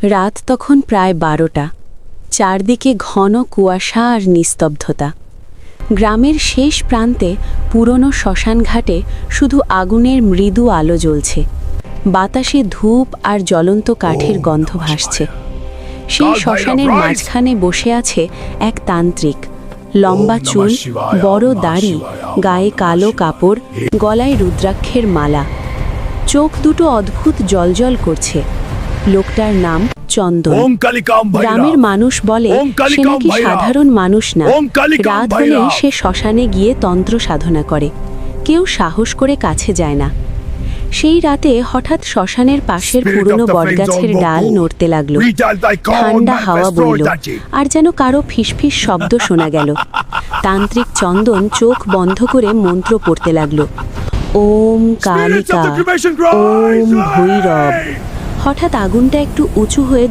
রাত তখন প্রায় 12টা। চারদিকে ঘন কুয়াশা আর নিস্তব্ধতা। গ্রামের শেষ প্রান্তে পুরনো শ্মশানঘাটে শুধু আগুনের মৃদু আলো জ্বলছে। বাতাসে ধূপ আর জ্বলন্ত কাঠের গন্ধ ভাসছে। সেই শ্মশানের মাঝখানে বসে আছে এক তান্ত্রিক। লম্বা চুল, বড় দাড়ি, গায়ে কালো কাপড়, গলায় রুদ্রাক্ষের মালা। চোখ দুটো অদ্ভুত জ্বলজ্বল করছে। লোকটার নাম চন্দন। গ্রামের মানুষ বলে সে নাকি সাধারণ মানুষ না। রাত হলে সে শ্মশানে গিয়ে তন্ত্র সাধনা করে। কেউ সাহস করে কাছে যায় না। সেই রাতে হঠাৎ শ্মশানের পাশের পুরনো বটগাছের ডাল নড়তে লাগলো। ঠান্ডা হাওয়া বইল, আর যেন কারো ফিসফিস শব্দ শোনা গেল। তান্ত্রিক চন্দন চোখ বন্ধ করে মন্ত্র পড়তে লাগলো। ওম কালিকা, ওম ভৈরব। হঠাৎ আগুনটা একটু উঁচু হয়ে